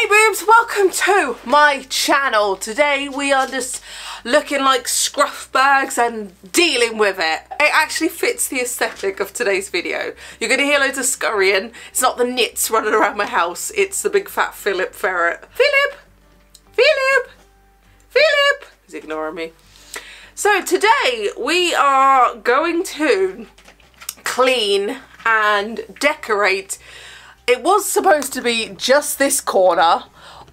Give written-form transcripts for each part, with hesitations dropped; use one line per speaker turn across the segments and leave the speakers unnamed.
Hey boobs, welcome to my channel. Today we are just looking like scruff bags and dealing with it. It actually fits the aesthetic of today's video. You're going to hear loads of scurrying. It's not the nits running around my house, it's the big fat Philip ferret. Philip! Philip! Philip! He's ignoring me. So today we are going to clean and decorate. It was supposed to be just this corner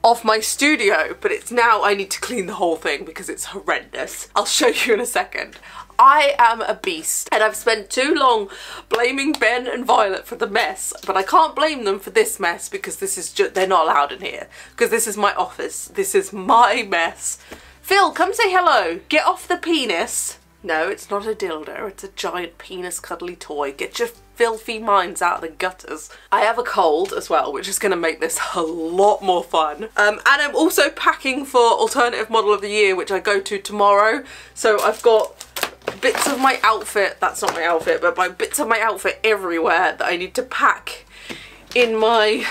of my studio, but it's now I need to clean the whole thing because it's horrendous. I'll show you in a second. I am a beast and I've spent too long blaming Ben and Violet for the mess, but I can't blame them for this mess because this is just, they're not allowed in here because this is my office. This is my mess. Phil, come say hello. Get off the penis. No, it's not a dildo, it's a giant penis cuddly toy. Get your filthy minds out of the gutters. I have a cold as well, which is going to make this a lot more fun. And I'm also packing for Alternative Model of the Year, which I go to tomorrow. So I've got bits of my outfit, that's not my outfit, but bits of my outfit everywhere that I need to pack in my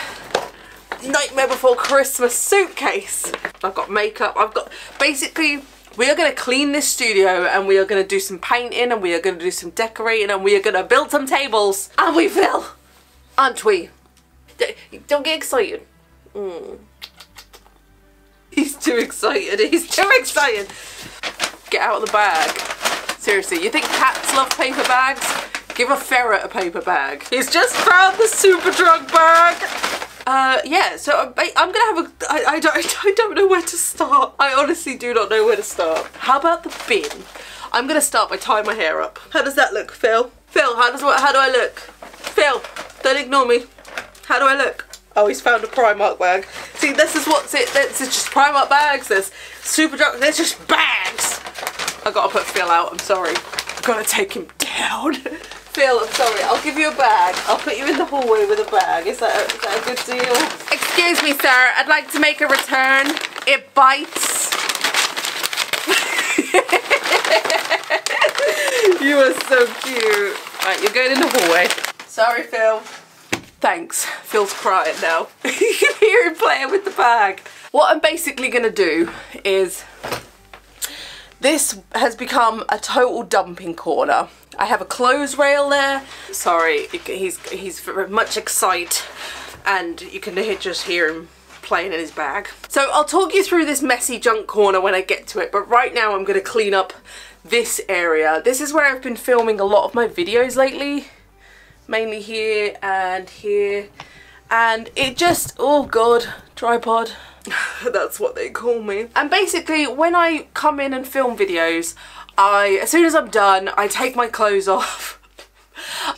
Nightmare Before Christmas suitcase. I've got makeup, I've got basically... We are going to clean this studio and we are going to do some painting and we are going to do some decorating and we are going to build some tables. And we will, aren't we? Don't get excited. He's too excited. He's too excited. Get out of the bag. Seriously, you think cats love paper bags? Give a ferret a paper bag. He's just found the super drug bag. Yeah, so I'm gonna have a... I don't know where to start. I honestly do not know where to start. How about the bin? I'm gonna start by tying my hair up. How does that look, Phil? Phil, how do I look? Phil, don't ignore me. How do I look? Oh, he's found a Primark bag. See, this is what's it. This is just Primark bags. There's super drug. There's just bags. I gotta put Phil out. I'm sorry. I've gotta take him down. Phil, I'm sorry, I'll give you a bag. I'll put you in the hallway with a bag. Is that a good deal? Excuse me, sir. I'd like to make a return. It bites. You are so cute. Right, you're going in the hallway. Sorry, Phil. Thanks. Phil's crying now. You can hear him playing with the bag. What I'm basically going to do is... This has become a total dumping corner. I have a clothes rail there. Sorry, he's very much excited and you can just hear him playing in his bag. So I'll talk you through this messy junk corner when I get to it, but right now I'm going to clean up this area. This is where I've been filming a lot of my videos lately. Mainly here and here. And it just, oh god, tripod. That's what they call me. And basically when I come in and film videos, as soon as I'm done, I take my clothes off,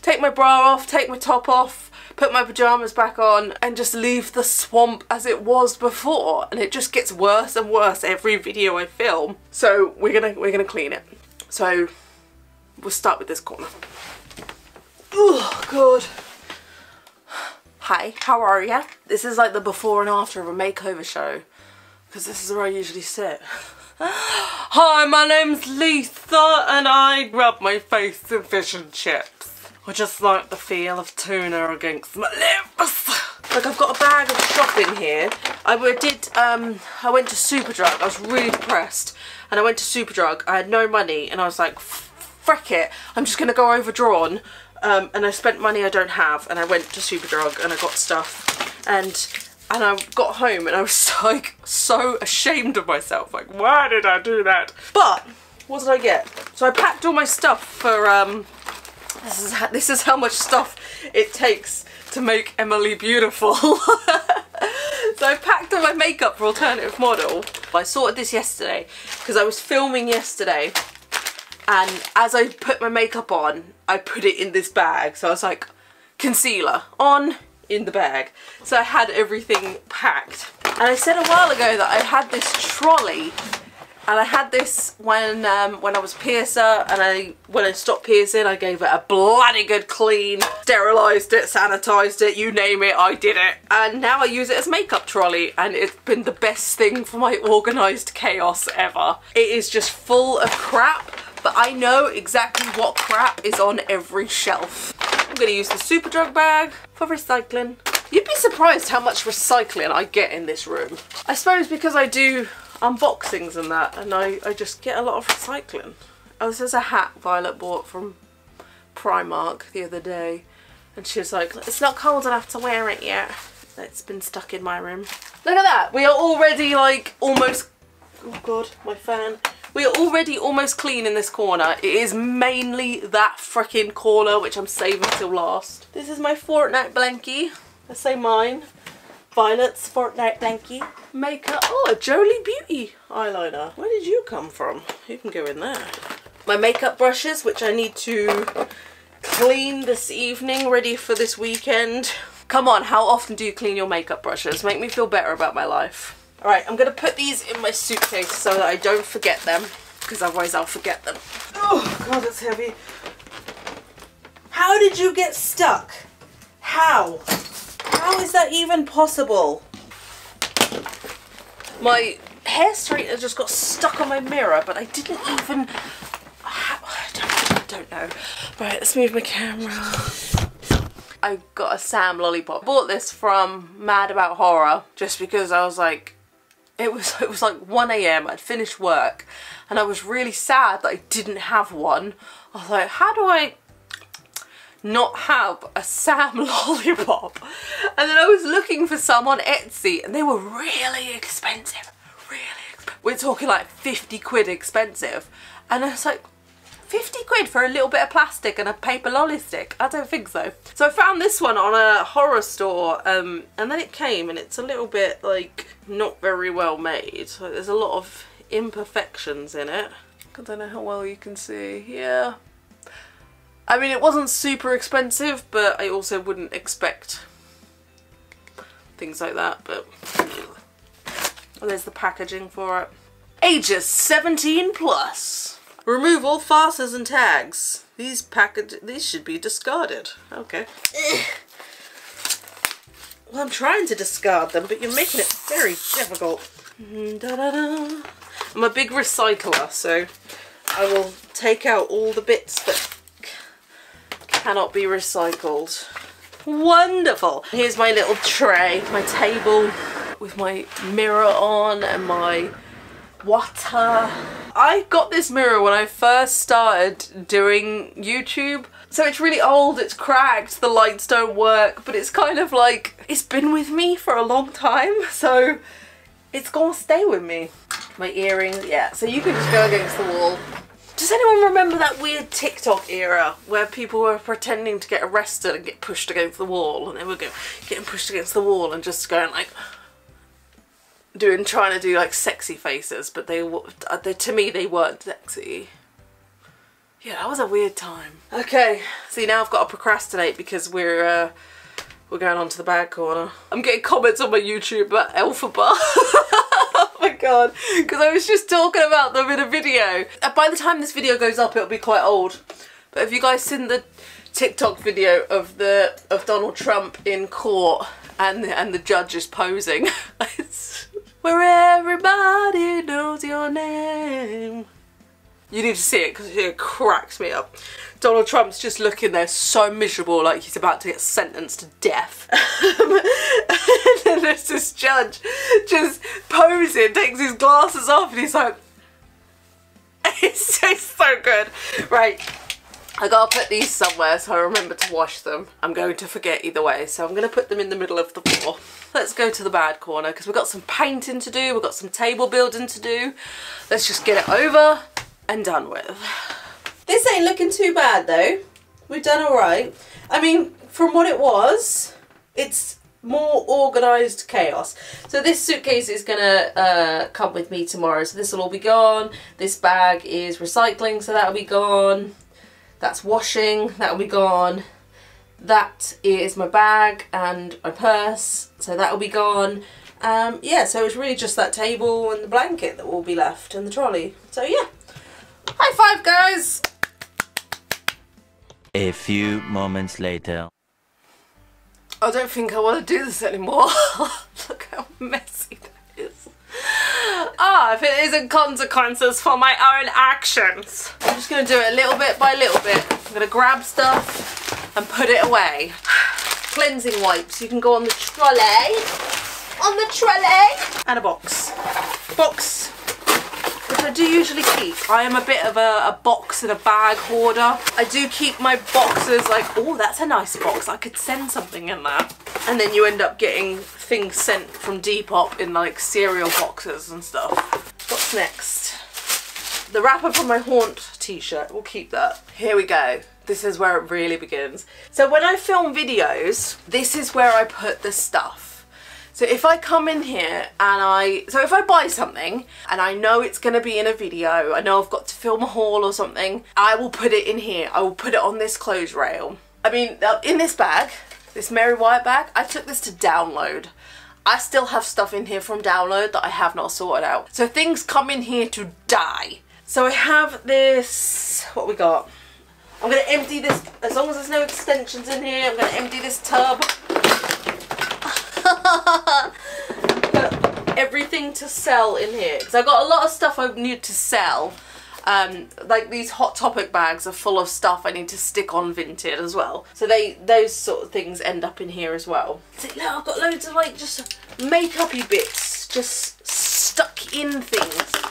take my bra off, take my top off, put my pajamas back on and just leave the swamp as it was before. And it just gets worse and worse every video I film. So we're gonna clean it. So we'll start with this corner. Oh god. Hi, how are ya? This is like the before and after of a makeover show, because this is where I usually sit. Hi, my name's Lisa and I rub my face in fish and chips. I just like the feel of tuna against my lips. Like I've got a bag of shopping here. I went to Superdrug. I was really depressed and I went to Superdrug. I had no money and I was like, frick it, I'm just gonna go overdrawn. And I spent money I don't have and I went to Superdrug and I got stuff and I got home and I was like so ashamed of myself, like why did I do that? But what did I get? So I packed all my stuff for this is how much stuff it takes to make Emily beautiful. So I packed all my makeup for Alternative Model. I sorted this yesterday because I was filming yesterday. And as I put my makeup on, I put it in this bag. So I was like, concealer on, in the bag. So I had everything packed. And I said a while ago that I had this trolley. And I had this when I was piercer. And when I stopped piercing, I gave it a bloody good clean. Sterilised it, sanitised it, you name it, I did it. And now I use it as makeup trolley. And it's been the best thing for my organised chaos ever. It is just full of crap. But I know exactly what crap is on every shelf. I'm going to use the Superdrug bag for recycling. You'd be surprised how much recycling I get in this room. I suppose because I do unboxings and that, and I just get a lot of recycling. Oh, this is a hat Violet bought from Primark the other day, and she was like, it's not cold enough to wear it yet. It's been stuck in my room. Look at that, we are already like almost, oh god, my fan. We are already almost clean in this corner. It is mainly that freaking corner, which I'm saving till last. This is my Fortnite blankie. Let's say mine. Violet's Fortnite blankie. Makeup, oh, a Jolie Beauty eyeliner. Where did you come from? You can go in there. My makeup brushes, which I need to clean this evening, ready for this weekend. Come on, how often do you clean your makeup brushes? Make me feel better about my life. Alright, I'm going to put these in my suitcase so that I don't forget them, because otherwise I'll forget them. Oh god, that's heavy. How did you get stuck? How? How is that even possible? My hair straightener just got stuck on my mirror, but I didn't even... I don't know. Right, let's move my camera. I got a Sam lollipop. Bought this from Mad About Horror just because I was like, it was like 1 AM, I'd finished work and I was really sad that I didn't have one. I was like, how do I not have a Sam lollipop? And then I was looking for some on Etsy and they were really expensive, really expensive. We're talking like 50 quid expensive. And I was like, 50 quid for a little bit of plastic and a paper lolly stick? I don't think so. So I found this one on a horror store and then it came and it's a little bit like not very well made. So there's a lot of imperfections in it. I don't know how well you can see. Yeah. I mean, it wasn't super expensive, but I also wouldn't expect things like that. But oh, there's the packaging for it. Ages 17 plus. Remove all fasteners and tags. These should be discarded. Okay. Well, I'm trying to discard them, but you're making it very difficult. Da-da-da. I'm a big recycler, so I will take out all the bits that cannot be recycled. Wonderful. Here's my little tray, my table with my mirror on and my water. I got this mirror when I first started doing YouTube. So it's really old, it's cracked, the lights don't work, but it's kind of like, it's been with me for a long time, so it's gonna stay with me. My earrings, yeah, so you can just go against the wall. Does anyone remember that weird TikTok era where people were pretending to get arrested and get pushed against the wall, and they were getting pushed against the wall and just going like, trying to do like sexy faces, but they to me they weren't sexy. Yeah, that was a weird time. Okay, see now I've got to procrastinate because we're going on to the bad corner. I'm getting comments on my YouTube about Elphaba. Oh my god, because I was just talking about them in a video. By the time this video goes up, it'll be quite old. But have you guys seen the TikTok video of Donald Trump in court and the judge is posing? It's where everybody knows your name. You need to see it because it cracks me up. Donald Trump's just looking there so miserable, like he's about to get sentenced to death. And then there's this judge just posing, takes his glasses off, and he's like, it's so good. Right, I gotta put these somewhere so I remember to wash them. I'm going to forget either way, so I'm gonna put them in the middle of the floor. Let's go to the bad corner because we've got some painting to do, we've got some table building to do. Let's just get it over and done with. This ain't looking too bad though. We've done alright. I mean, from what it was, it's more organised chaos. So this suitcase is gonna come with me tomorrow. So this will all be gone. This bag is recycling, so that'll be gone. That's washing, that'll be gone. That is my bag and my purse, so that'll be gone. Yeah, so it's really just that table and the blanket that will be left and the trolley. So yeah, high five guys!
A few moments later.
I don't think I want to do this anymore. Look how messy that is. Ah, if it isn't consequences for my own actions. I'm just going to do it little bit by little bit. I'm going to grab stuff and put it away. cleansing wipes. You can go on the trolley. On the trolley. And a box. Box, which I do usually keep. I am a bit of a box and a bag hoarder. I do keep my boxes like, oh, that's a nice box. I could send something in there. And then you end up getting things sent from Depop in like cereal boxes and stuff. What's next? The wrapper from my Haunt t-shirt. We'll keep that. Here we go. This is where it really begins. So when I film videos, this is where I put the stuff. So if I come in here and if I buy something and I know it's going to be in a video, I know I've got to film a haul or something, I will put it in here. I will put it on this clothes rail. I mean, in this bag, this Mary Wyatt bag, I took this to download. I still have stuff in here from download that I have not sorted out. So things come in here to die. So I have this, what we got? I'm going to empty this, as long as there's no extensions in here, I'm going to empty this tub. Put everything to sell in here because I've got a lot of stuff I need to sell. Like these Hot Topic bags are full of stuff I need to stick on Vinted as well. So those sort of things end up in here as well. See, look, I've got loads of like just make-up-y bits just stuck in things.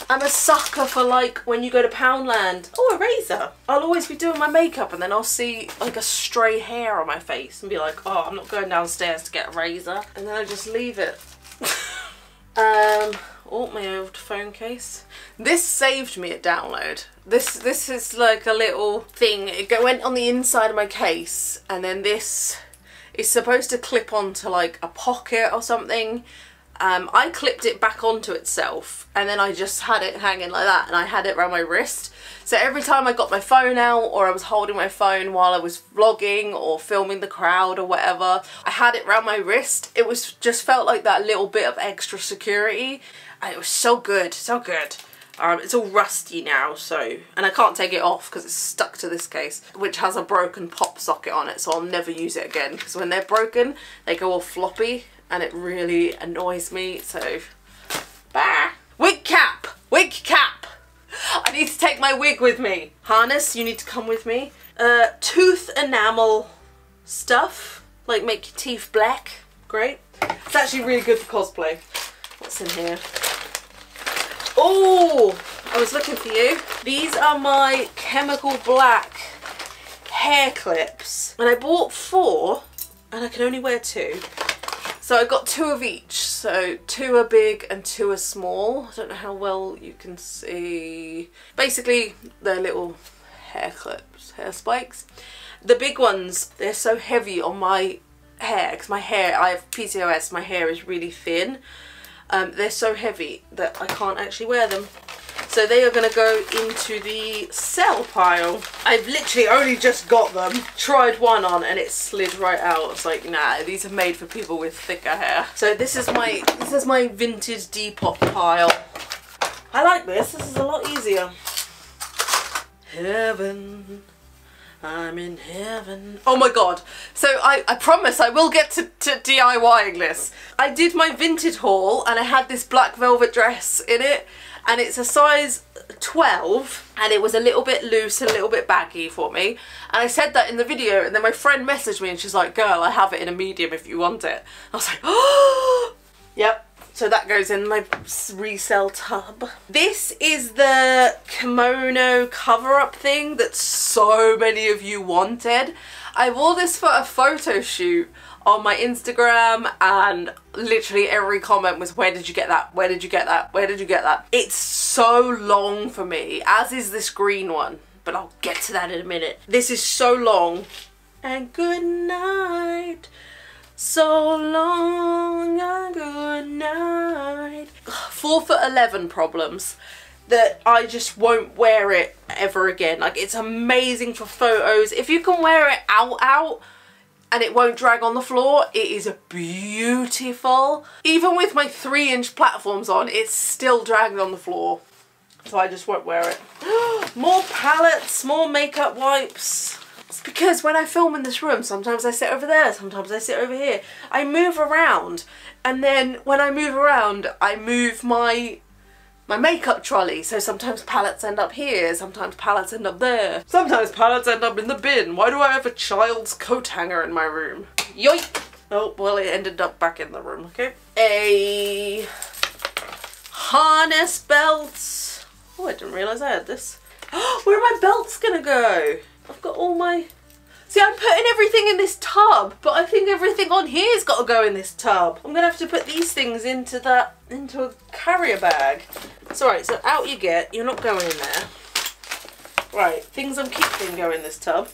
I'm a sucker for like when you go to Poundland. Oh, a razor. I'll always be doing my makeup and then I'll see like a stray hair on my face and be like, oh, I'm not going downstairs to get a razor. And then I just leave it. Oh, my old phone case. This saved me at download. This is like a little thing. It went on the inside of my case and then this is supposed to clip onto like a pocket or something. I clipped it back onto itself and then I just had it hanging like that and I had it around my wrist. So every time I got my phone out or I was holding my phone while I was vlogging or filming the crowd or whatever, I had it around my wrist. It was just felt like that little bit of extra security and it was so good, so good. It's all rusty now, so, and I can't take it off because it's stuck to this case, which has a broken pop socket on it, so I'll never use it again because when they're broken, they go all floppy. And it really annoys me, so bah. Wig cap! Wig cap! I need to take my wig with me. Harness, you need to come with me. Tooth enamel stuff, like make your teeth black. Great. It's actually really good for cosplay. What's in here? Oh, I was looking for you. These are my chemical black hair clips. And I bought 4, and I can only wear 2. So I got 2 of each, so 2 are big and 2 are small. I don't know how well you can see. Basically, they're little hair clips, hair spikes. The big ones, they're so heavy on my hair, because my hair, I have PCOS, my hair is really thin. They're so heavy that I can't actually wear them. So they are going to go into the sell pile. I've literally only just got them, tried one on and it slid right out. It's like, nah, these are made for people with thicker hair. So this is my vintage Depop pile. I like this. This is a lot easier. Heaven. I'm in heaven. Oh my god. So I promise I will get to DIYing this. I did my Vinted haul and I had this black velvet dress in it. And it's a size 12 and it was a little bit loose and a little bit baggy for me. And I said that in the video and then my friend messaged me and she's like, girl, I have it in a medium if you want it. I was like, oh! Yep. So that goes in my resell tub. This is the kimono cover-up thing that so many of you wanted. I wore this for a photo shoot on my Instagram and literally every comment was, where did you get that? Where did you get that? Where did you get that? It's so long for me, as is this green one, but I'll get to that in a minute. This is so long. And good night. So long and good night. 4'11" problems that I just won't wear it ever again. Like, it's amazing for photos. If you can wear it out and it won't drag on the floor, it is beautiful. Even with my 3-inch platforms on, it's still dragging on the floor. So I just won't wear it. More palettes, more makeup wipes. It's because when I film in this room, sometimes I sit over there, sometimes I sit over here. I move around, and then when I move around, I move my my makeup trolley. So sometimes palettes end up here, sometimes palettes end up there. Sometimes palettes end up in the bin. Why do I have a child's coat hanger in my room? Yoink! Oh, well, it ended up back in the room, okay? A harness belt. Oh, I didn't realise I had this. Where are my belts gonna go? I've got all my... See, I'm putting everything in this tub, but I think everything on here's got to go in this tub. I'm gonna have to put these things into a carrier bag. It's alright, so out you get. You're not going in there. Right, things I'm keeping go in this tub.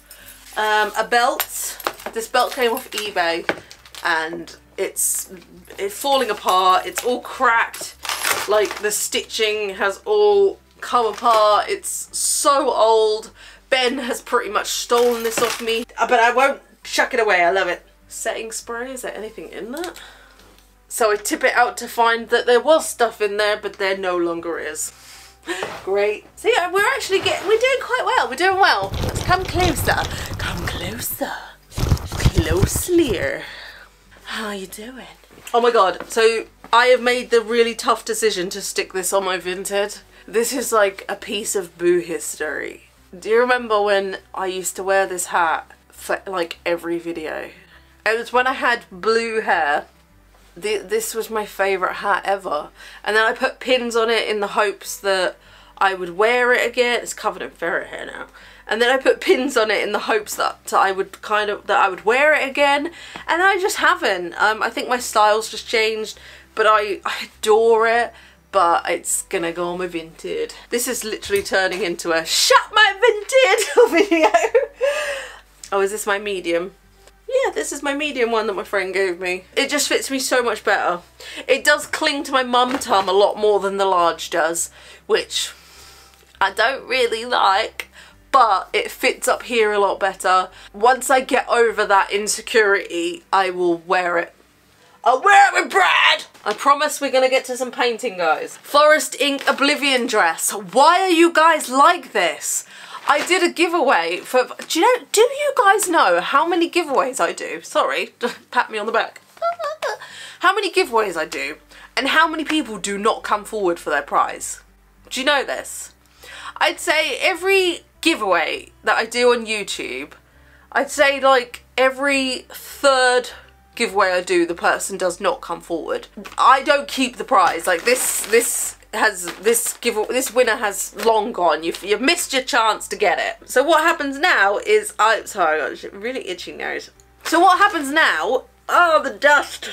A belt. This belt came off eBay, and it's falling apart. It's all cracked. Like, the stitching has all come apart. It's so old. Ben has pretty much stolen this off me, but I won't chuck it away. I love it. Setting spray, is there anything in that? So I tip it out to find that there was stuff in there, but there no longer is. Great. See, we're actually we're doing quite well. We're doing well. Let's come closer. Come closer. Closelier. How are you doing? Oh my god, so I have made the really tough decision to stick this on my Vinted. This is like a piece of boo history. Do you remember when I used to wear this hat for like every video? It was when I had blue hair. This was my favourite hat ever. And then I put pins on it in the hopes that I would wear it again. It's covered in ferret hair now. And then I put pins on it in the hopes that I would wear it again. And I just haven't. I think my style's just changed, but I adore it. But it's gonna go on my Vinted. This is literally turning into a shut my Vinted video. Oh, is this my medium? Yeah, this is my medium one that my friend gave me. It just fits me so much better. It does cling to my mum tum a lot more than the large does, which I don't really like, but it fits up here a lot better. Once I get over that insecurity, I will wear it. I'll wear it with pride! I promise we're gonna get to some painting, guys. Forest Ink Oblivion dress. Why are you guys like this? I did a giveaway for... Do you guys know how many giveaways I do? Sorry, pat me on the back. How many giveaways I do, and how many people do not come forward for their prize? Do you know this? I'd say every giveaway that I do on YouTube, I'd say like every third giveaway I do, the person does not come forward. I don't keep the prize. Like this winner has long gone. You've missed your chance to get it. So what happens now is sorry, I got a really itchy nose. So what happens now? Oh, the dust.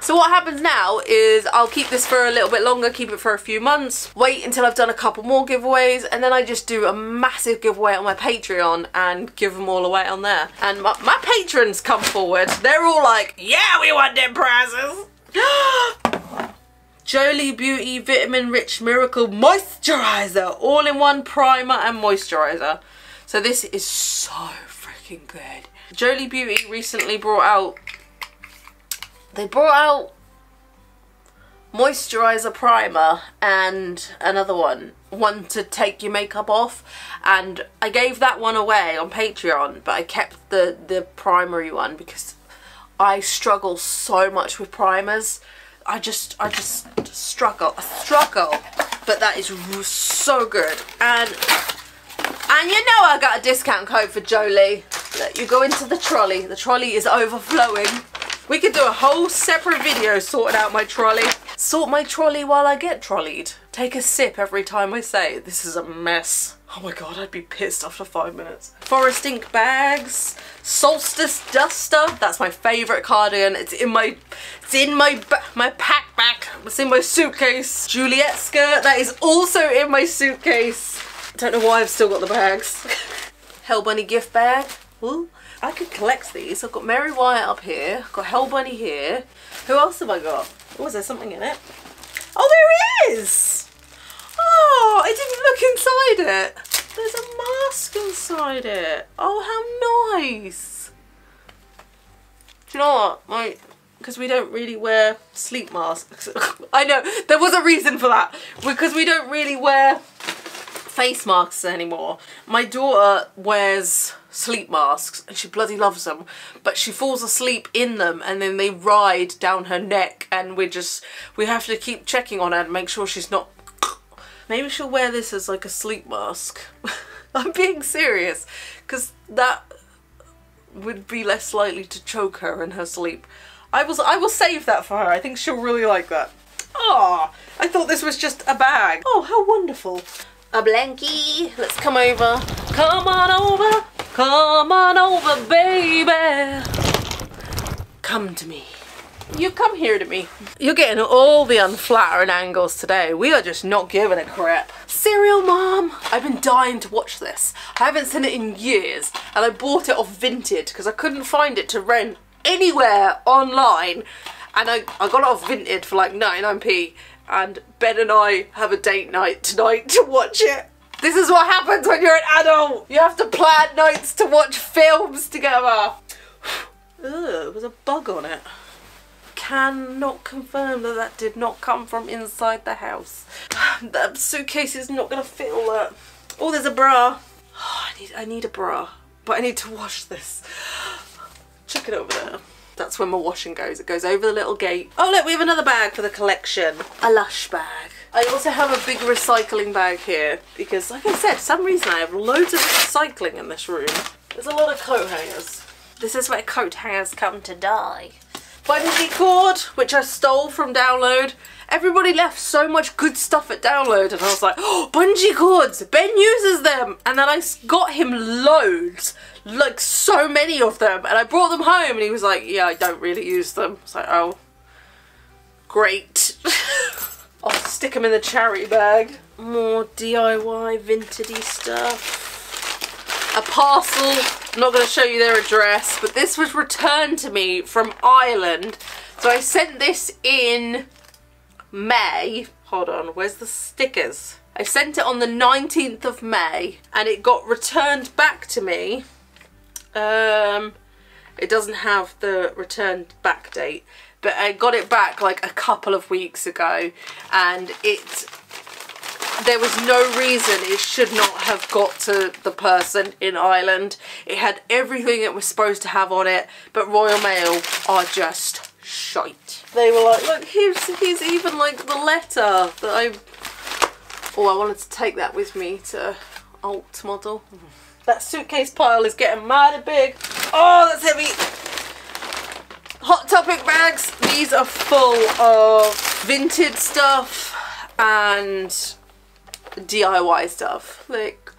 So what happens now is I'll keep this for a little bit longer, keep it for a few months, wait until I've done a couple more giveaways, and then I just do a massive giveaway on my Patreon and give them all away on there. And my patrons come forward. They're all like, yeah, we want them prizes. Jolie Beauty Vitamin Rich Miracle Moisturizer. All-in-one primer and moisturizer. So this is so freaking good. Jolie Beauty recently brought out moisturizer primer and another one to take your makeup off, and I gave that one away on Patreon, but I kept the primary one because I struggle so much with primers. I just struggle, but that is so good. And you know I got a discount code for Jolie. Look, you go into the trolley. The trolley is overflowing. We could do a whole separate video sorting out my trolley. Sort my trolley while I get trolleyed. Take a sip every time I say it. This is a mess. Oh my god, I'd be pissed after 5 minutes. Forest Ink bags. Solstice duster. That's my favourite cardigan. It's in my pack bag. It's in my suitcase. Juliet skirt. That is also in my suitcase. Don't know why I've still got the bags. Hell Bunny gift bag. Ooh, I could collect these. I've got Mary Wyatt up here. I've got Hell Bunny here. Who else have I got? Oh, is there something in it? Oh, there he is! Oh, I didn't look inside it. There's a mask inside it. Oh, how nice. Do you know what? Because we don't really wear sleep masks. I know, there was a reason for that. Because we don't really wear face masks anymore. My daughter wears sleep masks and she bloody loves them, but she falls asleep in them and then they ride down her neck, and we have to keep checking on her to make sure she's not Maybe she'll wear this as like a sleep mask. I'm being serious, because that would be less likely to choke her in her sleep. I will save that for her. I think she'll really like that. Oh, I thought this was just a bag. Oh, how wonderful. A blankie. Let's come over. Come on over. Come on over, baby. Come to me. You come here to me. You're getting all the unflattering angles today. We are just not giving a crap. Cereal Mom. I've been dying to watch this. I haven't seen it in years, and I bought it off Vinted because I couldn't find it to rent anywhere online, and I got it off Vinted for like 99p, and Ben and I have a date night tonight to watch it. This is what happens when you're an adult. You have to plan nights to watch films together. Ugh, there was a bug on it. Cannot confirm that that did not come from inside the house. That suitcase is not gonna fit all that. Oh, there's a bra. Oh, I need a bra, but I need to wash this. Check it over there. That's where my washing goes. It goes over the little gate. Oh look, we have another bag for the collection. A Lush bag. I also have a big recycling bag here because, like I said, for some reason I have loads of recycling in this room. There's a lot of coat hangers. This is where coat hangers come to die. Bungee cord, which I stole from Download. Everybody left so much good stuff at Download, and I was like, oh, bungee cords, Ben uses them. And then I got him loads, like so many of them, and I brought them home and he was like, yeah, I don't really use them. I was like, oh, great. I'll stick them in the charity bag. More DIY vintage stuff. A parcel. I'm not going to show you their address, but this was returned to me from Ireland. So I sent this in May. Hold on, where's the stickers? I sent it on the 19th of May and it got returned back to me. It doesn't have the returned back date, but I got it back like a couple of weeks ago, and there was no reason it should not have got to the person in Ireland. It had everything it was supposed to have on it, but Royal Mail are just shite. They were like, look, here's even like the letter that I wanted to take that with me to alt model. That suitcase pile is getting mighty big. Oh, that's heavy. Hot Topic bags. These are full of vintage stuff and DIY stuff, like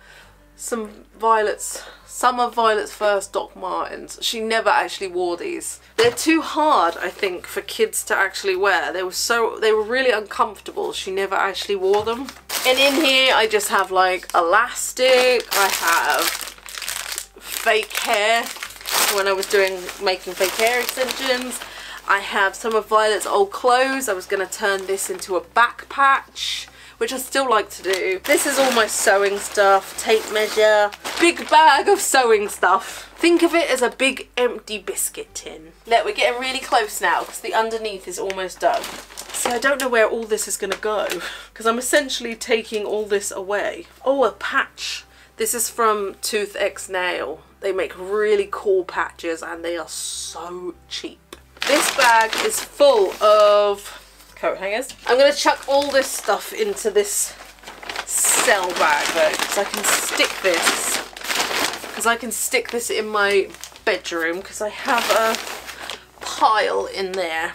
some of Violet's first Doc Martens. She never actually wore these. They're too hard, I think, for kids to actually wear. They were really uncomfortable. She never actually wore them. And in here I just have like elastic. I have fake hair when I was making fake hair extensions. I have some of Violet's old clothes. I was going to turn this into a back patch, which I still like to do. This is all my sewing stuff, tape measure, big bag of sewing stuff. Think of it as a big empty biscuit tin. Look, we're getting really close now because the underneath is almost done. See, I don't know where all this is gonna go because I'm essentially taking all this away. Oh, a patch. This is from Tooth X Nail. They make really cool patches and they are so cheap. This bag is full of coat hangers. I'm going to chuck all this stuff into this cell bag though, because I can stick this in my bedroom because I have a pile in there.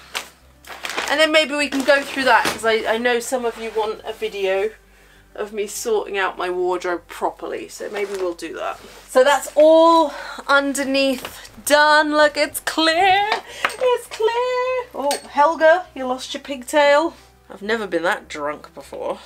And then maybe we can go through that because I know some of you want a video of me sorting out my wardrobe properly, so maybe we'll do that. So that's all underneath done. Look, it's clear. It's clear. Oh, Helga, you lost your pigtail. I've never been that drunk before.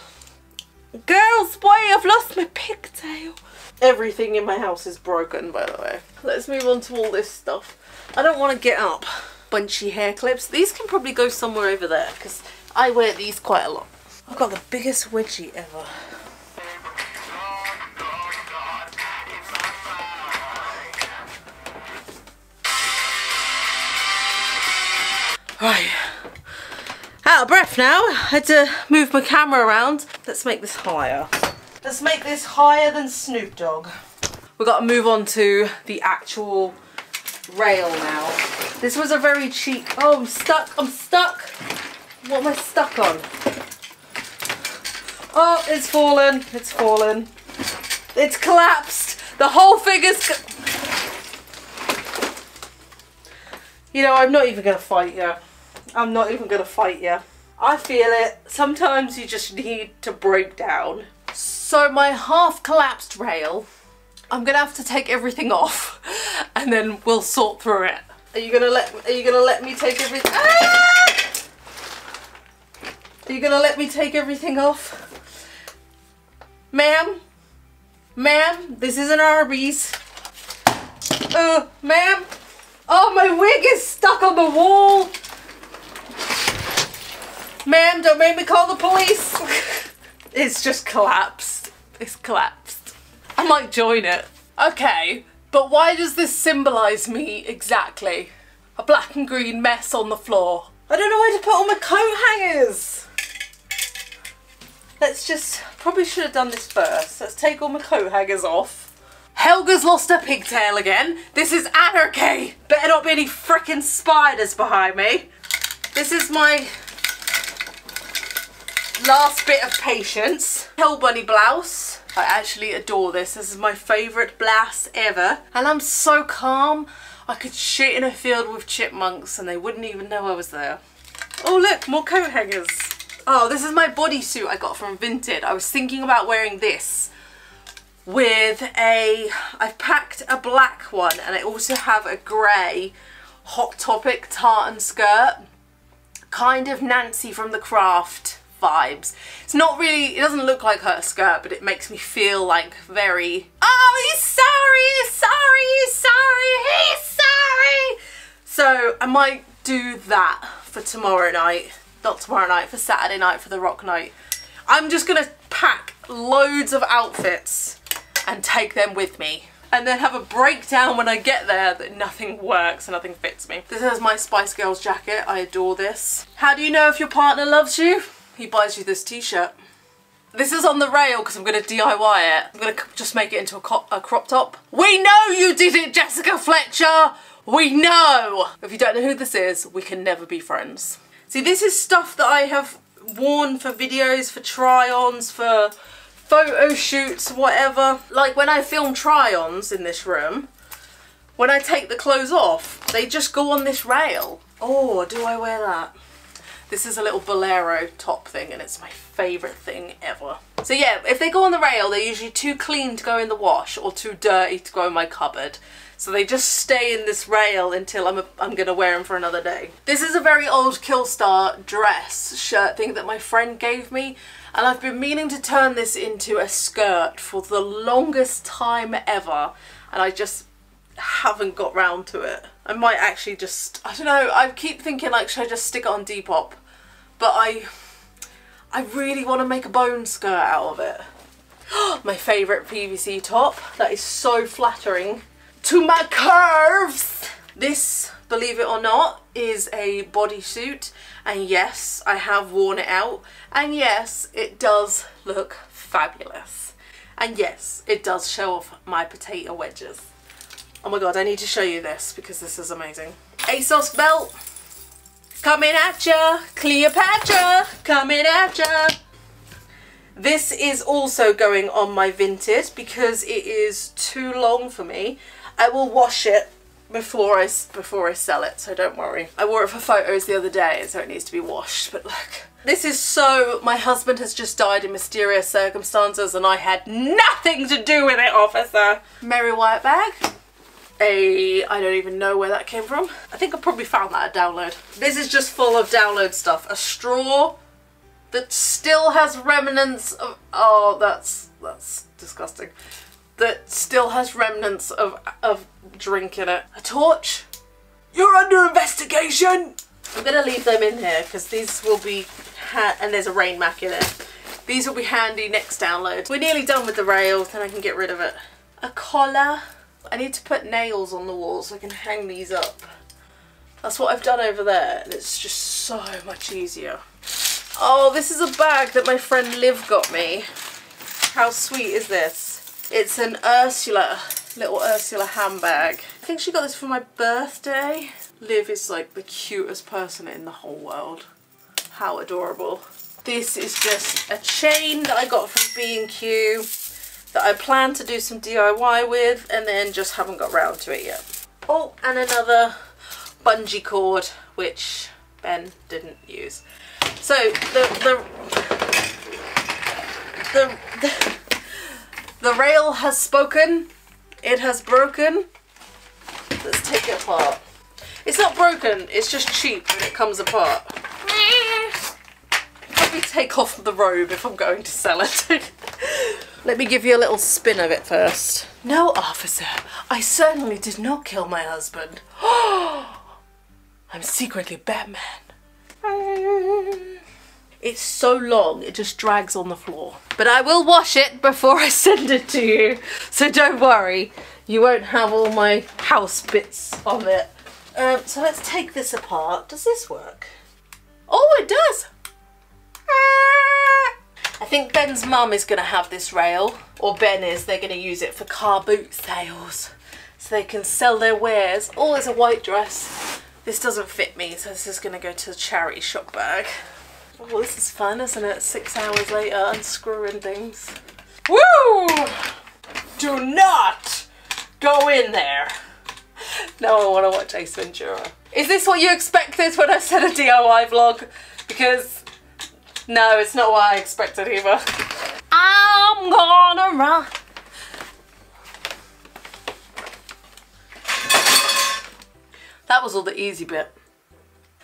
Girls, boy, I've lost my pigtail. Everything in my house is broken, by the way. Let's move on to all this stuff. I don't want to get up. Bunchy hair clips. These can probably go somewhere over there because I wear these quite a lot. I've got the biggest wedgie ever. Right. Out of breath now. I had to move my camera around. Let's make this higher. Let's make this higher than Snoop Dogg. We've got to move on to the actual rail now. This was a very cheap... Oh, I'm stuck. I'm stuck. What am I stuck on? Oh, it's fallen. It's fallen. It's collapsed. The whole thing is... You know, I'm not even going to fight you. I'm not even going to fight you. I feel it. Sometimes you just need to break down. So my half collapsed rail, I'm going to have to take everything off and then we'll sort through it. Are you going to let me take everything? Ah! Are you going to let me take everything off? Ma'am? Ma'am, this isn't Arby's. Ma'am? Oh, my wig is stuck on the wall. Ma'am, don't make me call the police. It's just collapsed. It's collapsed. I might join it. Okay, but why does this symbolise me exactly? A black and green mess on the floor. I don't know where to put all my coat hangers. Let's just, probably should have done this first. Let's take all my coat hangers off. Helga's lost her pigtail again. This is anarchy. Better not be any frickin' spiders behind me. This is my last bit of patience. Hell bunny blouse. I actually adore this. This is my favourite blouse ever. And I'm so calm. I could shit in a field with chipmunks and they wouldn't even know I was there. Oh look, more coat hangers. Oh, this is my bodysuit I got from Vinted. I was thinking about wearing this with I've packed a black one and I also have a grey Hot Topic tartan skirt. Kind of Nancy from The Craft vibes. It's not really, it doesn't look like her skirt, but it makes me feel like very, oh, he's sorry, he's sorry, he's sorry, he's sorry. So I might do that for tomorrow night. Not tomorrow night, for Saturday night for the rock night. I'm just gonna pack loads of outfits and take them with me. And then have a breakdown when I get there that nothing works and nothing fits me. This is my Spice Girls jacket. I adore this. How do you know if your partner loves you? He buys you this t-shirt. This is on the rail because I'm gonna DIY it. I'm gonna just make it into a crop top. We know you did it, Jessica Fletcher! We know! If you don't know who this is, we can never be friends. See, this is stuff that I have worn for videos, for try-ons, for photo shoots, whatever. Like when I film try-ons in this room, when I take the clothes off, they just go on this rail. Oh, do I wear that? This is a little bolero top thing and it's my favourite thing ever. So yeah, if they go on the rail, they're usually too clean to go in the wash or too dirty to go in my cupboard. So they just stay in this rail until I'm gonna wear them for another day. This is a very old Killstar dress shirt thing that my friend gave me, and I've been meaning to turn this into a skirt for the longest time ever, and I just haven't got round to it. I might actually just, I don't know, I keep thinking like, should I just stick it on Depop? But I really want to make a bone skirt out of it. My favourite PVC top, that is so flattering to my curves. This, believe it or not, is a bodysuit, and yes, I have worn it out, and yes, it does look fabulous, and yes, it does show off my potato wedges. Oh my god, I need to show you this because this is amazing. ASOS belt, coming at ya, Cleopatra, coming at ya. This is also going on my Vinted because it is too long for me. I will wash it before I sell it, so don't worry. I wore it for photos the other day, so it needs to be washed, but look. This is so, my husband has just died in mysterious circumstances and I had nothing to do with it, officer. Mary White bag. I don't even know where that came from. I think I probably found that at download. This is just full of download stuff. A straw that still has remnants of, oh, that's disgusting. That still has remnants of drink in it. A torch. You're under investigation. I'm gonna leave them in here because these will be, and there's a rain mac in it. These will be handy next download. We're nearly done with the rails, then I can get rid of it. A collar. I need to put nails on the wall so I can hang these up. That's what I've done over there, and it's just so much easier. Oh, this is a bag that my friend Liv got me. How sweet is this? It's an Ursula, little Ursula handbag. I think she got this for my birthday. Liv is like the cutest person in the whole world. How adorable. This is just a chain that I got from B&Q that I plan to do some DIY with and then just haven't got round to it yet. Oh, and another bungee cord, which Ben didn't use. So the rail has spoken. It has broken. Let's take it apart. It's not broken, it's just cheap when it comes apart. Probably take off the robe if I'm going to sell it. Let me give you a little spin of it first. No, officer, I certainly did not kill my husband. I'm secretly Batman. It's so long, it just drags on the floor. But I will wash it before I send it to you, so don't worry. You won't have all my house bits on it. So let's take this apart. Does this work? Oh, it does! I think Ben's mum is going to have this rail, or Ben is. They're going to use it for car boot sales, so they can sell their wares. Oh, there's a white dress. This doesn't fit me, so this is going to go to the charity shop bag. Oh, this is fun, isn't it? 6 hours later, unscrewing things. Woo! Do not go in there. Now I want to watch Ace Ventura. Is this what you expected when I said a DIY vlog? Because no, it's not what I expected either. I'm gonna run. That was all the easy bit.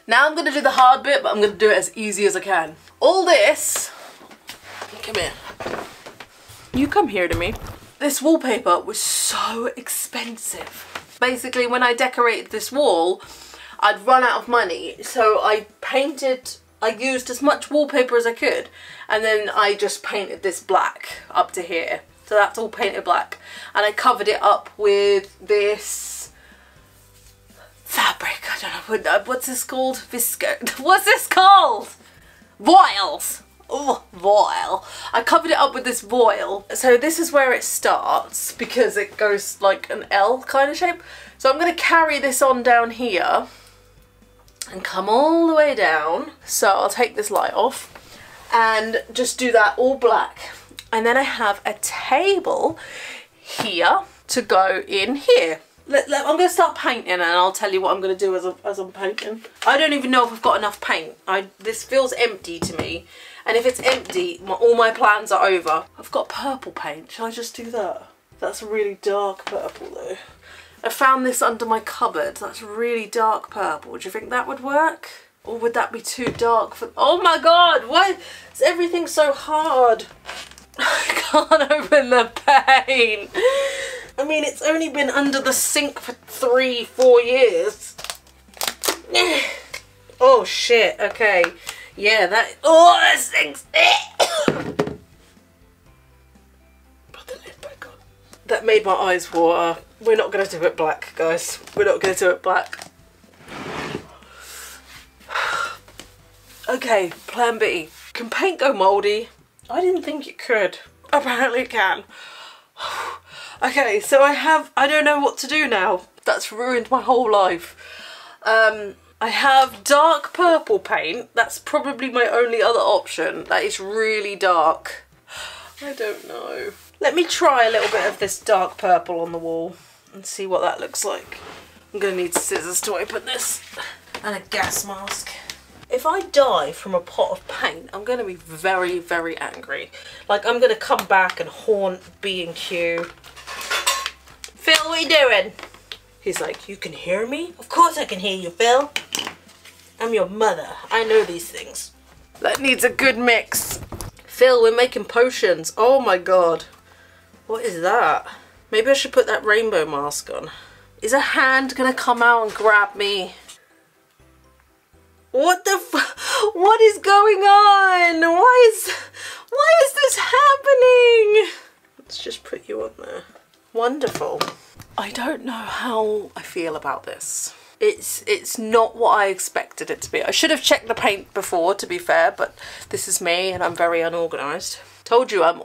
Now I'm gonna do the hard bit, but I'm gonna do it as easy as I can. All this, come here. You come here to me. This wallpaper was so expensive. Basically, when I decorated this wall, I'd run out of money, so I used as much wallpaper as I could, and then I just painted this black up to here. So that's all painted black. And I covered it up with this fabric. I don't know, what's this called? Visco. What's this called? Voiles. Oh, voile. I covered it up with this voile. So this is where it starts because it goes like an L kind of shape. So I'm going to carry this on down here and come all the way down. So I'll take this light off and just do that all black. And then I have a table here to go in here. I'm going to start painting and I'll tell you what I'm going to do as I'm painting. I don't even know if I've got enough paint. This feels empty to me. And if it's empty, all my plans are over. I've got purple paint. Shall I just do that? That's really dark purple though. I found this under my cupboard. That's really dark purple. Do you think that would work? Or would that be too dark for... Oh my god! Why is everything so hard? I can't open the paint. I mean, it's only been under the sink for 3-4 years. Oh shit, okay. Yeah, that... Oh, that stinks! Put the lid back on. That made my eyes water. We're not going to do it black, guys. We're not going to do it black. Okay, plan B. Can paint go mouldy? I didn't think it could. Apparently it can. Okay, so I don't know what to do now. That's ruined my whole life. I have dark purple paint. That's probably my only other option. That is really dark. I don't know. Let me try a little bit of this dark purple on the wall and see what that looks like. I'm gonna need scissors to open this and a gas mask. If I die from a pot of paint, I'm gonna be very, very angry. Like, I'm gonna come back and haunt B&Q. Phil, what are you doing? He's like, you can hear me? Of course I can hear you, Phil. I'm your mother. I know these things. That needs a good mix. Phil, we're making potions. Oh my god. What is that? Maybe I should put that rainbow mask on. Is a hand gonna come out and grab me? What the what is going on? Why is this happening? Let's just put you on there. Wonderful. I don't know how I feel about this. It's not what I expected it to be. I should have checked the paint before, to be fair, but this is me and I'm very unorganised. Told you I'm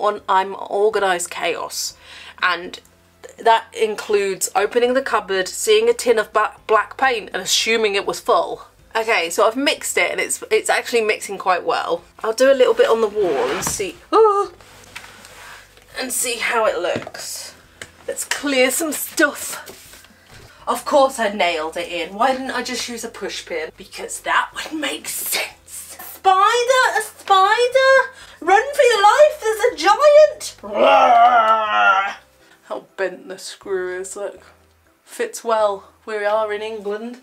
organised chaos, and that includes opening the cupboard, seeing a tin of black paint and assuming it was full. Okay, so I've mixed it and it's actually mixing quite well. I'll do a little bit on the wall and see, and see how it looks. Let's clear some stuff. Of course I nailed it in. Why didn't I just use a push pin? Because that would make sense. A spider! Run for your life, there's a giant! How bent the screw is, look. Fits well. We are in England.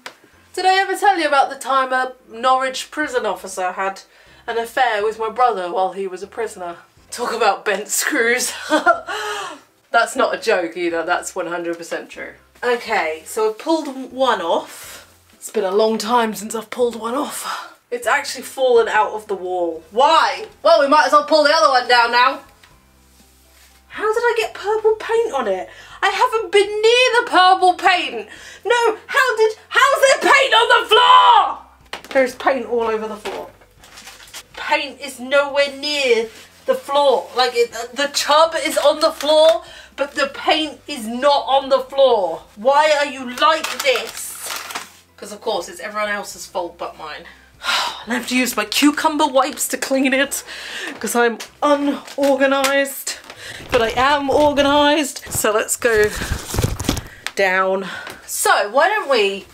Did I ever tell you about the time a Norwich prison officer had an affair with my brother while he was a prisoner? Talk about bent screws. That's not a joke either, that's 100% true. Okay, so I've pulled one off. It's been a long time since I've pulled one off. It's actually fallen out of the wall. Why? Well, we might as well pull the other one down now. How did I get purple paint on it? I haven't been near the purple paint. No, how's there paint on the floor? There's paint all over the floor. Paint is nowhere near the floor. Like the tub is on the floor, but the paint is not on the floor. Why are you like this? Because of course it's everyone else's fault but mine. I have to use my cucumber wipes to clean it because I'm unorganised. But I am organised. So let's go down. So why don't we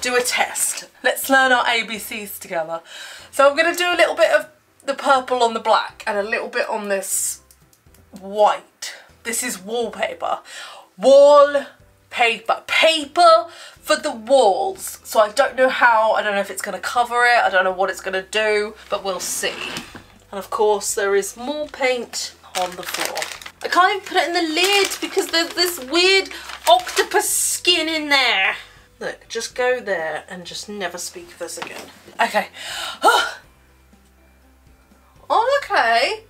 do a test? Let's learn our ABCs together. So I'm going to do a little bit of the purple on the black and a little bit on this white. This is wallpaper. Wallpaper. Paper for the walls. So I don't know how, I don't know if it's going to cover it, I don't know what it's going to do, but we'll see. And of course there is more paint on the floor. I can't even put it in the lid because there's this weird octopus skin in there. Look, just go there and just never speak of this again. Okay. Oh, okay.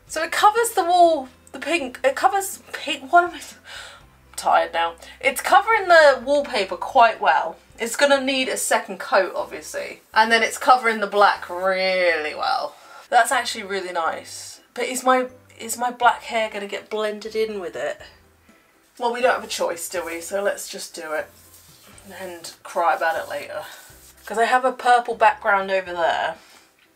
So it covers the wall, the pink. It covers pink. What am I? I'm tired now. It's covering the wallpaper quite well. It's gonna need a second coat, obviously, and then it's covering the black really well. That's actually really nice. But is my black hair gonna get blended in with it? Well, we don't have a choice, do we? So let's just do it and cry about it later. Because I have a purple background over there.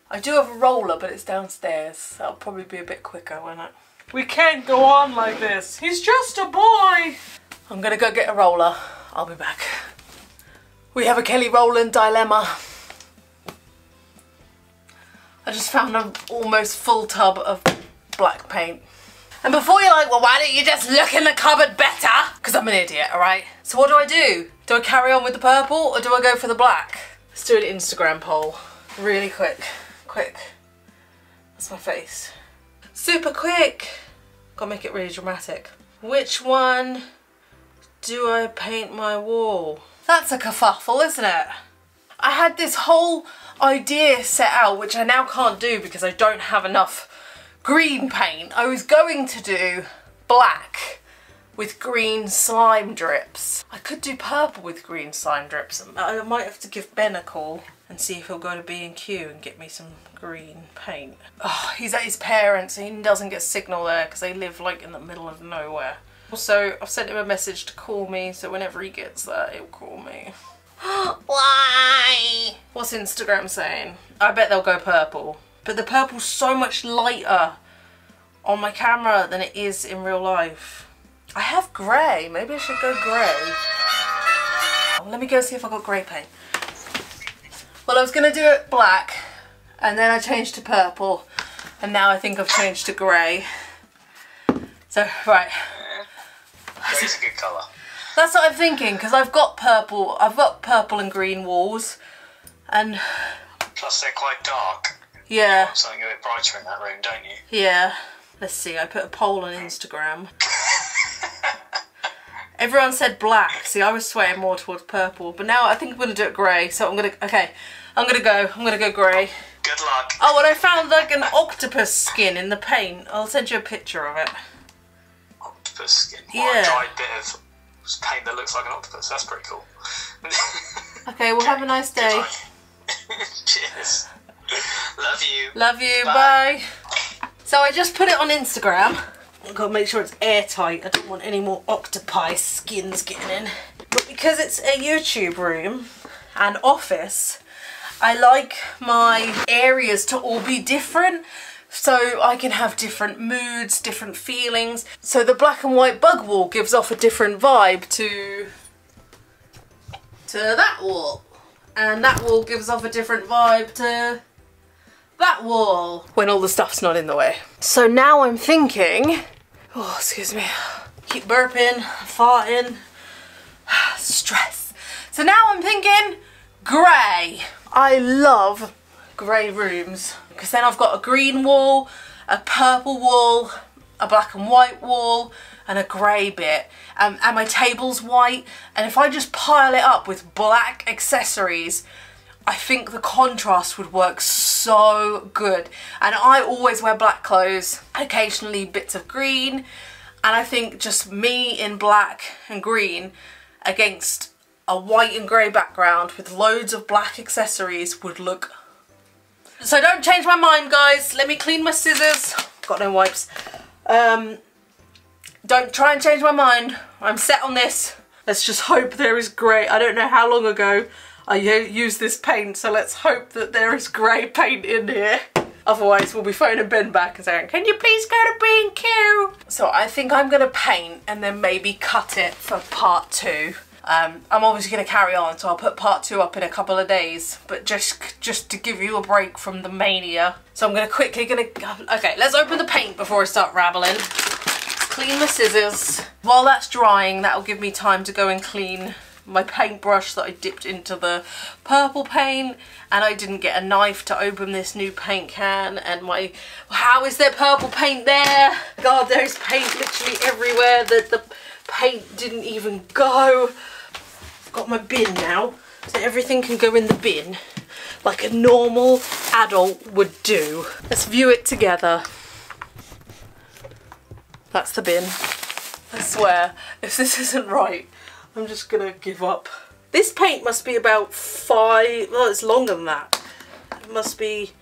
I do have a roller, but it's downstairs. That'll probably be a bit quicker, won't it? We can't go on like this. He's just a boy. I'm gonna go get a roller. I'll be back. We have a Kelly Rowland dilemma. I just found an almost full tub of black paint. And before you're like, well, why don't you just look in the cupboard better? Because I'm an idiot, alright? So what do? Do I carry on with the purple or do I go for the black? Let's do an Instagram poll. Really quick. Quick. That's my face. Super quick. Gotta make it really dramatic. Which one do I paint my wall? That's a kerfuffle, isn't it? I had this whole idea set out, which I now can't do because I don't have enough green paint. I was going to do black with green slime drips. I could do purple with green slime drips. I might have to give Ben a call and see if he'll go to B&Q and get me some green paint. Oh, he's at his parents' and he doesn't get signal there because they live like in the middle of nowhere. Also, I've sent him a message to call me, so whenever he gets there, he'll call me. Why? What's Instagram saying? I bet they'll go purple. But the purple's so much lighter on my camera than it is in real life. I have grey. Maybe I should go grey. Oh, let me go see if I've got grey paint. Well, I was going to do it black, and then I changed to purple, and now I think I've changed to grey. So, right.
Grey's a good colour.
That's what I'm thinking, because I've got purple and green walls, and...
Plus they're quite dark.
Yeah.
You want something a bit brighter in that room, don't you?
Yeah. Let's see, I put a poll on Instagram. Everyone said black. See, I was swaying more towards purple, but now I think I'm going to do it grey, so I'm going to go grey.
Good luck.
Oh, and I found like an octopus skin in the paint. I'll send you a picture of it.
Octopus skin?
Yeah.
What, a dried bit of paint that looks like an octopus. That's pretty cool.
Okay, well, have a nice day.
Cheers. Love you.
Love you, bye. So I just put it on Instagram. I've got to make sure it's airtight. I don't want any more octopi skins getting in. But because it's a YouTube room and office, I like my areas to all be different, so I can have different moods, different feelings. So the black and white bug wall gives off a different vibe to that wall, and that wall gives off a different vibe to that wall when all the stuff's not in the way. So now I'm thinking, oh excuse me, keep burping, farting, stress. So now I'm thinking grey. I love grey rooms because then I've got a green wall, a purple wall, a black and white wall, and a grey bit. And my table's white, and if I just pile it up with black accessories, I think the contrast would work so good. And I always wear black clothes, occasionally bits of green, and I think just me in black and green against a white and grey background with loads of black accessories would look. So don't change my mind, guys. Let me clean my scissors. Got no wipes. Don't try and change my mind. I'm set on this. Let's just hope there is grey. I don't know how long ago I used this paint, so let's hope that there is grey paint in here. Otherwise we'll be phoning Ben back and saying, can you please go to B&Q? So I think I'm gonna paint and then maybe cut it for part 2. I'm obviously going to carry on, so I'll put part 2 up in a couple of days, but just to give you a break from the mania. So I'm going to okay, let's open the paint before I start rambling. Clean the scissors. While that's drying, that'll give me time to go and clean my paintbrush that I dipped into the purple paint, and I didn't get a knife to open this new paint can, and how is there purple paint there? God, there's paint literally everywhere that the paint didn't even go. I've got my bin now, so everything can go in the bin like a normal adult would do. Let's view it together. That's the bin. I swear, if this isn't right, I'm just gonna give up. This paint must be about well, it's longer than that. It must be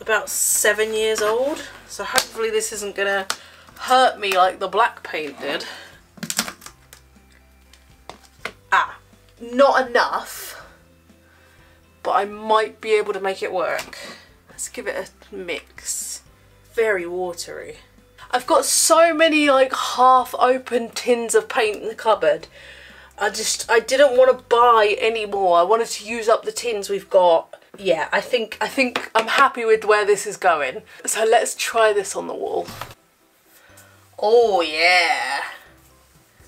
about 7 years old. So hopefully this isn't gonna hurt me like the black paint did. Not enough, but I might be able to make it work. Let's give it a mix. Very watery. I've got so many like half open tins of paint in the cupboard. I didn't want to buy any more. I wanted to use up the tins we've got. Yeah, I think I'm happy with where this is going. So let's try this on the wall. Oh yeah.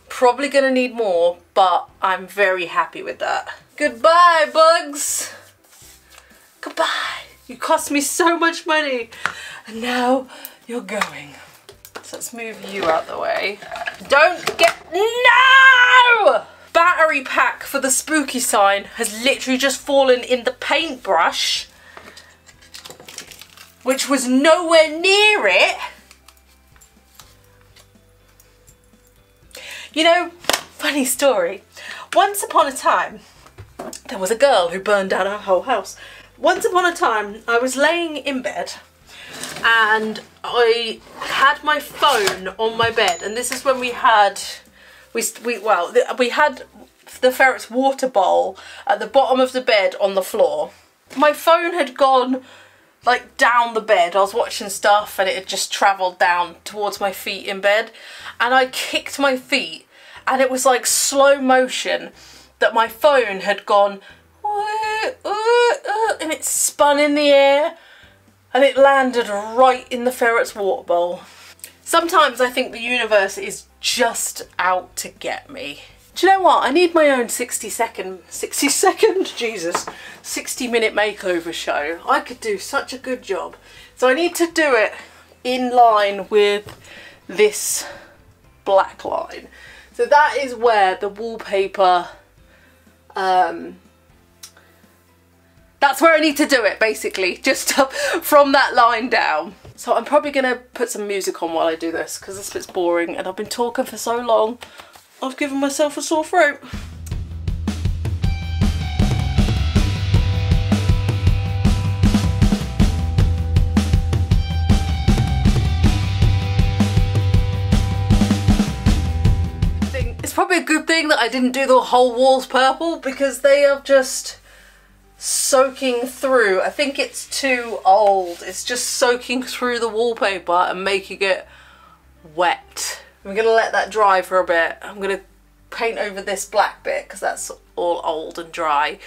Probably gonna need more, but I'm very happy with that. Goodbye, bugs. Goodbye. You cost me so much money, and now you're going. So let's move you out the way. Don't get, no! Battery pack for the spooky sign has literally just fallen in the paintbrush, which was nowhere near it. You know, funny story. Once upon a time, there was a girl who burned down her whole house. Once upon a time, I was laying in bed and I had my phone on my bed, and this is when we had the ferret's water bowl at the bottom of the bed on the floor. My phone had gone like down the bed. I was watching stuff and it had just travelled down towards my feet in bed, and I kicked my feet, and it was like slow motion that my phone had gone and it spun in the air and it landed right in the ferret's water bowl. Sometimes I think the universe is just out to get me. Do you know what? I need my own 60-minute makeover show. I could do such a good job. So I need to do it in line with this black line. So that is where the wallpaper, that's where I need to do it basically, just from that line down. So I'm probably going to put some music on while I do this because this bit's boring and I've been talking for so long. I've given myself a sore throat. It's probably a good thing thing that I didn't do the whole walls purple because they are just soaking through. I think it's too old. It's just soaking through the wallpaper and making it wet. I'm gonna let that dry for a bit. I'm gonna paint over this black bit because that's all old and dry.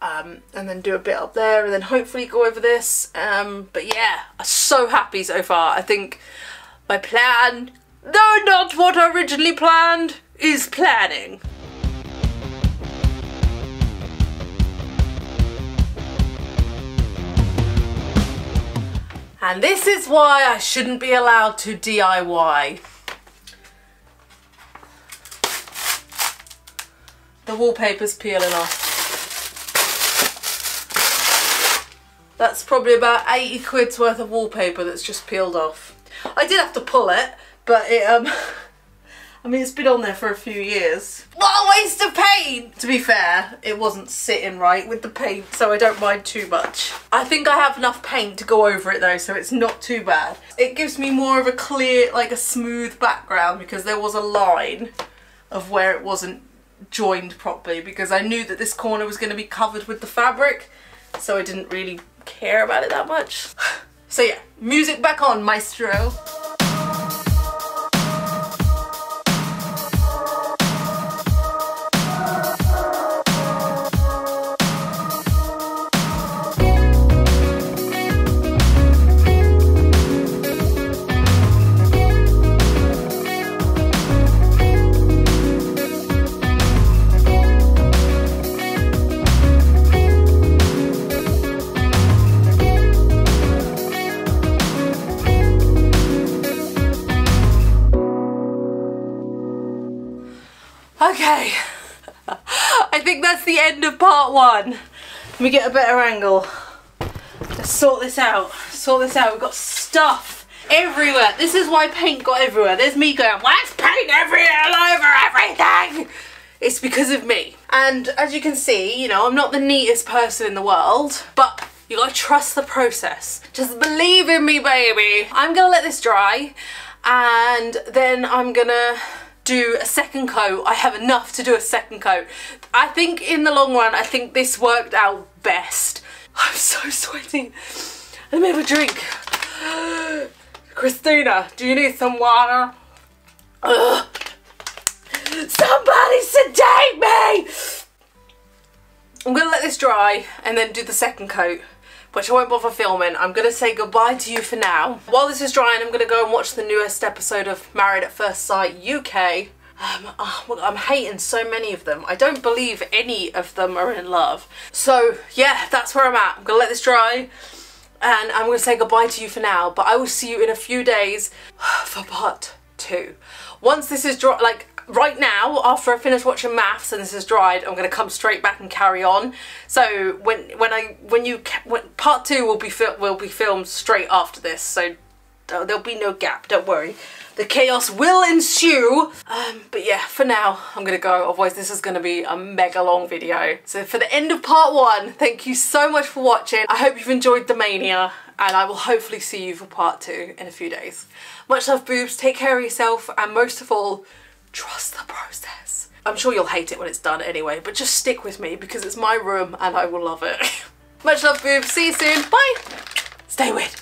And then do a bit up there and then hopefully go over this. But yeah, I'm so happy so far. I think my plan, though not what I originally planned, is planning. And this is why I shouldn't be allowed to DIY. The wallpaper's peeling off. That's probably about 80 quid's worth of wallpaper that's just peeled off. I did have to pull it, but it, I mean, it's been on there for a few years. What a waste of paint! To be fair, it wasn't sitting right with the paint, so I don't mind too much. I think I have enough paint to go over it though, so it's not too bad. It gives me more of a clear, like a smooth background because there was a line of where it wasn't joined properly because I knew that this corner was going to be covered with the fabric, so I didn't really care about it that much. So yeah, music back on, maestro. Okay, I think that's the end of part one. Let me get a better angle. Let's sort this out. We've got stuff everywhere. This is why paint got everywhere. There's me going, why's paint everywhere all over everything? It's because of me. And as you can see, you know, I'm not the neatest person in the world, but you gotta trust the process. Just believe in me, baby. I'm gonna let this dry and then I'm gonna do a second coat. I have enough to do a second coat. I think in the long run, I think this worked out best. I'm so sweaty. Let me have a drink. Christina, do you need some water? Ugh. Somebody sedate me! I'm gonna let this dry and then do the second coat, which I won't bother filming. I'm gonna say goodbye to you for now. While this is drying, I'm gonna go and watch the newest episode of Married at First Sight UK. I'm hating so many of them. I don't believe any of them are in love. So yeah, that's where I'm at. I'm gonna let this dry and I'm gonna say goodbye to you for now, but I will see you in a few days for part 2. Once this is dry, like right now, after I finish watching Maths and this is dried, I'm gonna come straight back and carry on. So when part 2 will be filmed straight after this, so there'll be no gap. Don't worry, the chaos will ensue. But yeah, for now I'm gonna go. Otherwise, this is gonna be a mega long video. So for the end of part 1, thank you so much for watching. I hope you've enjoyed the mania, and I will hopefully see you for part 2 in a few days. Much love, boobs. Take care of yourself, and most of all, trust the process. I'm sure you'll hate it when it's done anyway, but just stick with me because it's my room and I will love it. Much love, boobs. See you soon. Bye. Stay weird.